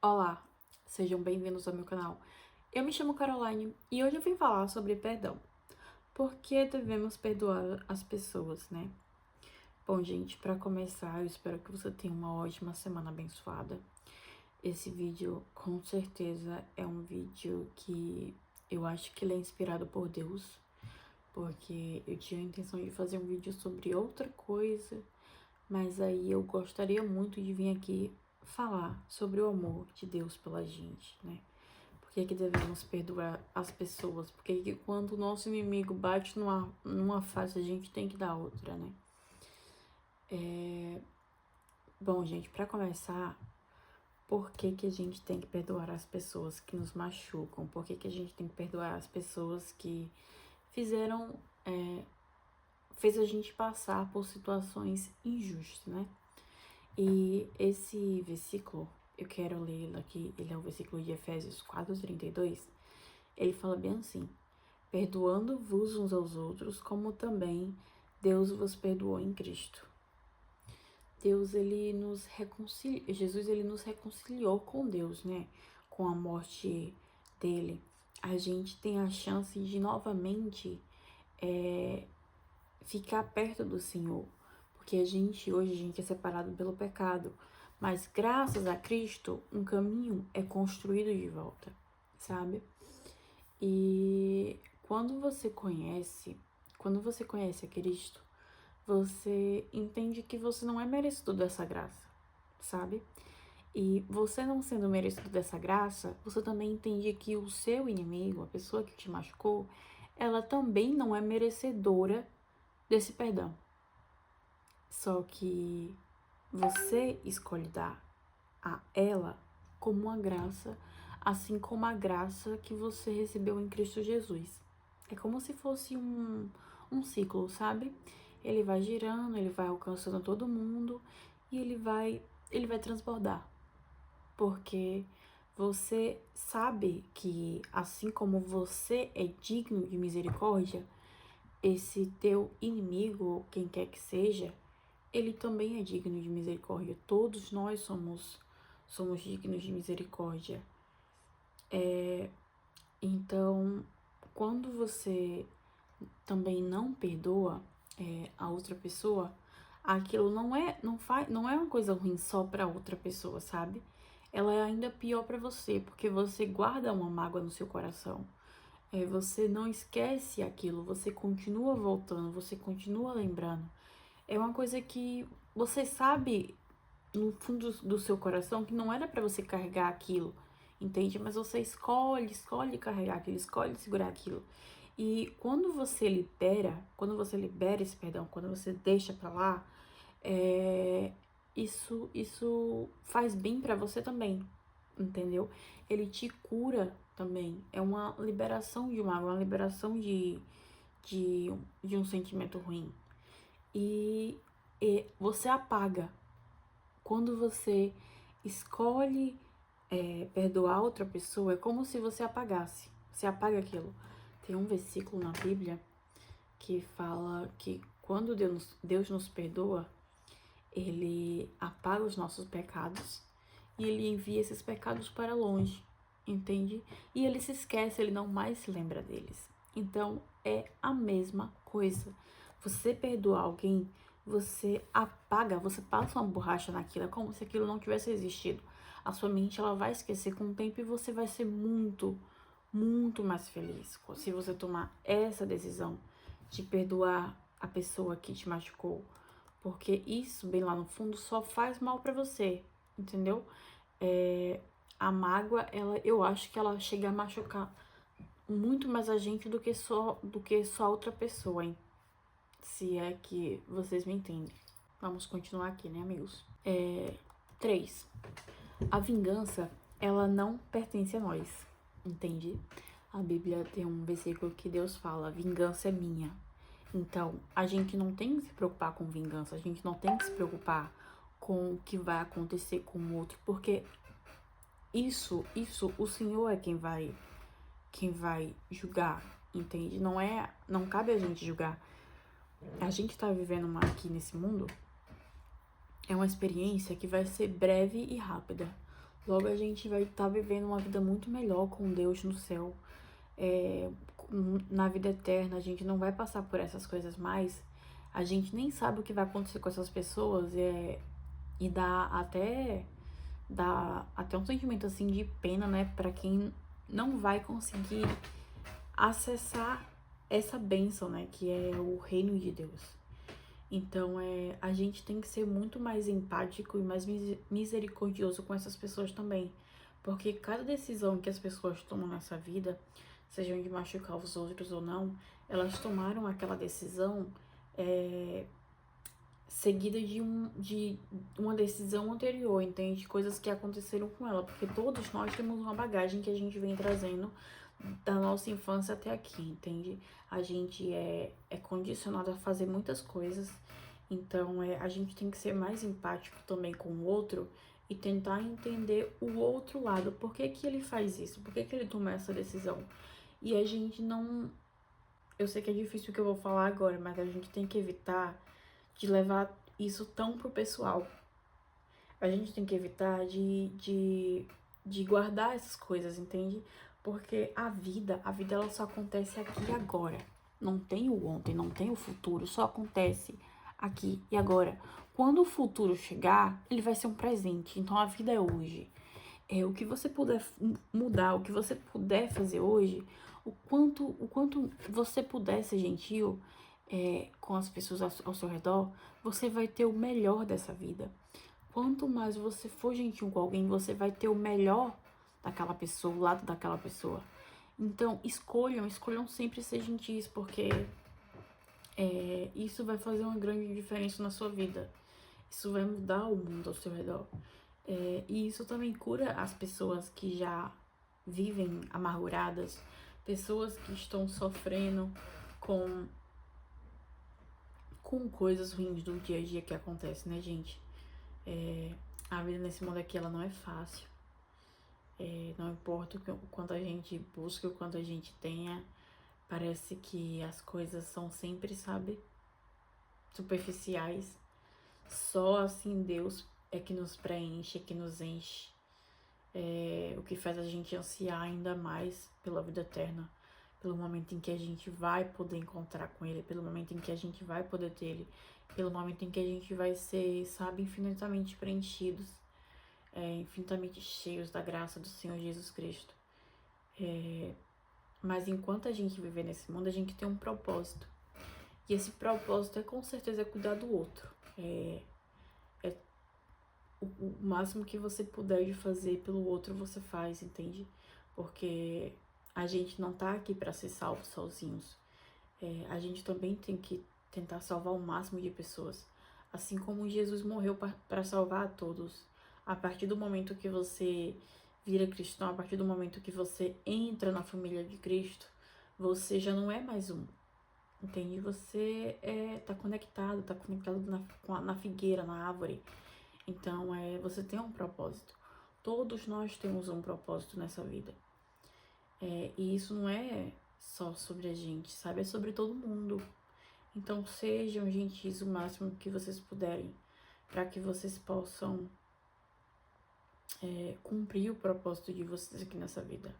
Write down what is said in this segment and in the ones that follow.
Olá, sejam bem-vindos ao meu canal. Eu me chamo Caroline e hoje eu vim falar sobre perdão. Por que devemos perdoar as pessoas, né? Bom, gente, para começar, eu espero que você tenha uma ótima semana abençoada. Esse vídeo, com certeza, é um vídeo que eu acho que ele é inspirado por Deus, porque eu tinha a intenção de fazer um vídeo sobre outra coisa, mas aí eu gostaria muito de vir aqui falar sobre o amor de Deus pela gente, né? Por que devemos perdoar as pessoas? Porque quando o nosso inimigo bate numa face, a gente tem que dar outra, né? Bom, gente, para começar, por que a gente tem que perdoar as pessoas que nos machucam? Por que a gente tem que perdoar as pessoas que fizeram, fez a gente passar por situações injustas, né? E esse versículo, eu quero ler ele aqui, ele é o versículo de Efésios 4:32. Ele fala bem assim: perdoando-vos uns aos outros, como também Deus vos perdoou em Cristo. Jesus, ele nos reconciliou com Deus, né? Com a morte dele. A gente tem a chance de novamente ficar perto do Senhor. Porque hoje a gente é separado pelo pecado. Mas graças a Cristo, um caminho é construído de volta, sabe? E quando você conhece a Cristo, você entende que você não é merecido dessa graça, sabe? E você não sendo merecido dessa graça, você também entende que o seu inimigo, a pessoa que te machucou, ela também não é merecedora desse perdão. Só que você escolhe dar a ela como uma graça, assim como a graça que você recebeu em Cristo Jesus. É como se fosse um ciclo, sabe? Ele vai girando, ele vai alcançando todo mundo e ele vai transbordar. Porque você sabe que assim como você é digno de misericórdia, esse teu inimigo, quem quer que seja, ele também é digno de misericórdia. Todos nós somos dignos de misericórdia. Então, quando você também não perdoa a outra pessoa, aquilo não é uma coisa ruim só para outra pessoa, sabe? Ela é ainda pior para você, porque você guarda uma mágoa no seu coração. Você não esquece aquilo, você continua voltando, você continua lembrando. É uma coisa que você sabe no fundo do seu coração que não era para você carregar aquilo, entende? Mas você escolhe carregar aquilo, escolhe segurar aquilo. E quando você libera esse perdão, quando você deixa pra lá, isso faz bem pra você também, entendeu? Ele te cura também. É uma liberação de uma liberação de, de um sentimento ruim. E você apaga. Quando você escolhe perdoar outra pessoa, é como se você apagasse. Você apaga aquilo. Tem um versículo na Bíblia que fala que quando Deus nos perdoa, ele apaga os nossos pecados e ele envia esses pecados para longe, entende? E ele se esquece, ele não mais se lembra deles. Então é a mesma coisa. Você perdoar alguém, você apaga, você passa uma borracha naquilo, é como se aquilo não tivesse existido. A sua mente ela vai esquecer com o tempo e você vai ser muito, muito mais feliz se você tomar essa decisão de perdoar a pessoa que te machucou, porque isso bem lá no fundo só faz mal para você, entendeu? A mágoa, eu acho que ela chega a machucar muito mais a gente do que só outra pessoa, hein? Se é que vocês me entendem. Vamos continuar aqui, né, amigos? 3. A vingança, ela não pertence a nós, entende? A Bíblia tem um versículo que Deus fala: vingança é minha. Então, a gente não tem que se preocupar com vingança, a gente não tem que se preocupar com o que vai acontecer com o outro, porque isso, o Senhor é quem vai julgar, entende? Não cabe a gente julgar. A gente tá vivendo aqui nesse mundo, é uma experiência que vai ser breve e rápida. Logo a gente vai estar vivendo uma vida muito melhor com Deus no céu. Na vida eterna, a gente não vai passar por essas coisas mais. A gente nem sabe o que vai acontecer com essas pessoas. E dá até um sentimento assim de pena, né? Pra quem não vai conseguir acessar essa bênção, né? Que é o reino de Deus. Então, a gente tem que ser muito mais empático e mais misericordioso com essas pessoas também. Porque cada decisão que as pessoas tomam nessa vida, sejam de machucar os outros ou não, elas tomaram aquela decisão seguida de uma decisão anterior, entende? Coisas que aconteceram com ela. Porque todos nós temos uma bagagem que a gente vem trazendo da nossa infância até aqui, entende? A gente é condicionado a fazer muitas coisas, então a gente tem que ser mais empático também com o outro e tentar entender o outro lado. Por que que ele faz isso? Por que que ele toma essa decisão? E a gente não... Eu sei que é difícil o que eu vou falar agora, mas a gente tem que evitar de levar isso tão pro pessoal. A gente tem que evitar de guardar essas coisas, entende? Porque a vida ela só acontece aqui e agora. Não tem o ontem, não tem o futuro, só acontece aqui e agora. Quando o futuro chegar, ele vai ser um presente. Então a vida é hoje. O que você puder mudar, o que você puder fazer hoje, o quanto você puder ser gentil com as pessoas ao seu redor, você vai ter o melhor dessa vida. Quanto mais você for gentil com alguém, você vai ter o melhor daquela pessoa, o lado daquela pessoa. Então, escolham sempre ser gentis, porque isso vai fazer uma grande diferença na sua vida. Isso vai mudar o mundo ao seu redor. E isso também cura as pessoas que já vivem amarguradas, pessoas que estão sofrendo com coisas ruins do dia a dia que acontecem, né, gente? A vida nesse mundo aqui, ela não é fácil. Não importa o quanto a gente busca, o quanto a gente tenha, parece que as coisas são sempre, sabe, superficiais. Só assim Deus é que nos preenche, é que nos enche. O que faz a gente ansiar ainda mais pela vida eterna, pelo momento em que a gente vai poder encontrar com Ele, pelo momento em que a gente vai poder ter Ele, pelo momento em que a gente vai ser, sabe, infinitamente preenchidos, infinitamente cheios da graça do Senhor Jesus Cristo. Mas enquanto a gente viver nesse mundo, a gente tem um propósito. E esse propósito com certeza cuidar do outro. O máximo que você puder de fazer pelo outro, você faz, entende? Porque a gente não tá aqui para ser salvo sozinhos. A gente também tem que tentar salvar o máximo de pessoas. Assim como Jesus morreu para salvar a todos. A partir do momento que você vira cristão, a partir do momento que você entra na família de Cristo, você já não é mais um. Entende? Você tá conectado na figueira, na árvore. Então, você tem um propósito. Todos nós temos um propósito nessa vida. E isso não é só sobre a gente, sabe? É sobre todo mundo. Então, sejam gentis o máximo que vocês puderem, para que vocês possam cumprir o propósito de vocês aqui nessa vida.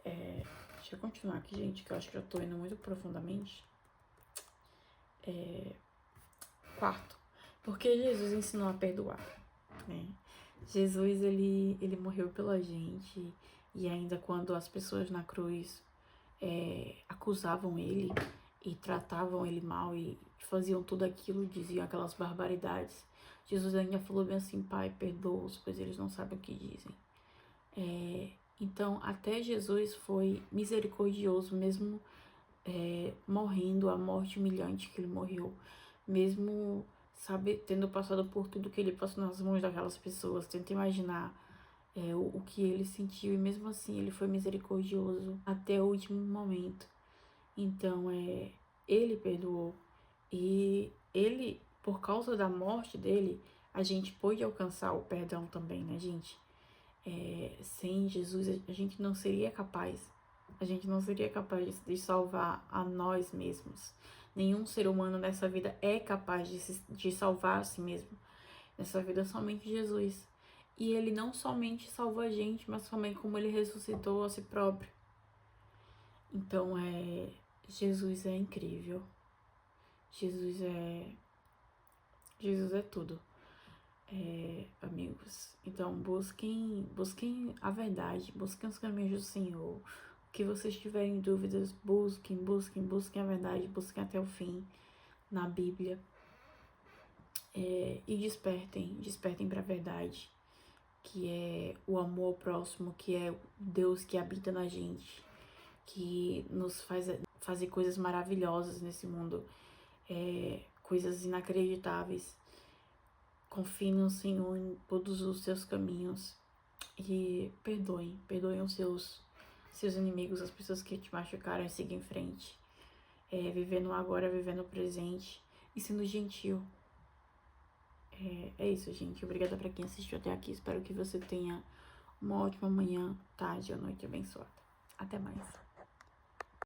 Deixa eu continuar aqui, gente, que eu acho que eu tô indo muito profundamente. Quarto, porque Jesus ensinou a perdoar, né? Jesus, ele morreu pela gente, e ainda quando as pessoas na cruz acusavam ele e tratavam ele mal e faziam tudo aquilo, diziam aquelas barbaridades, Jesus ainda falou bem assim: Pai, perdoa-os, pois eles não sabem o que dizem. Então, até Jesus foi misericordioso, mesmo morrendo a morte humilhante que ele morreu, mesmo, sabe, tendo passado por tudo que ele passou nas mãos daquelas pessoas. Tenta imaginar o que ele sentiu, e mesmo assim ele foi misericordioso até o último momento. Então, ele perdoou, e ele, por causa da morte dele, a gente pôde alcançar o perdão também, né, gente? Sem Jesus, a gente não seria capaz. A gente não seria capaz de salvar a nós mesmos. Nenhum ser humano nessa vida é capaz de salvar a si mesmo. Nessa vida, somente Jesus. E ele não somente salvou a gente, mas também como ele ressuscitou a si próprio. Então, Jesus é incrível. Jesus é tudo, amigos. Então, busquem a verdade, busquem os caminhos do Senhor. O que vocês tiverem dúvidas, busquem a verdade, busquem até o fim na Bíblia. E despertem para a verdade, que é o amor ao próximo, que é o Deus que habita na gente, que nos faz fazer coisas maravilhosas nesse mundo, coisas inacreditáveis. Confie no Senhor em todos os seus caminhos e perdoem os seus inimigos, as pessoas que te machucaram, e siga em frente, vivendo o agora, vivendo o presente e sendo gentil. É isso, gente. Obrigada pra quem assistiu até aqui. Espero que você tenha uma ótima manhã, tarde ou noite abençoada. Até mais.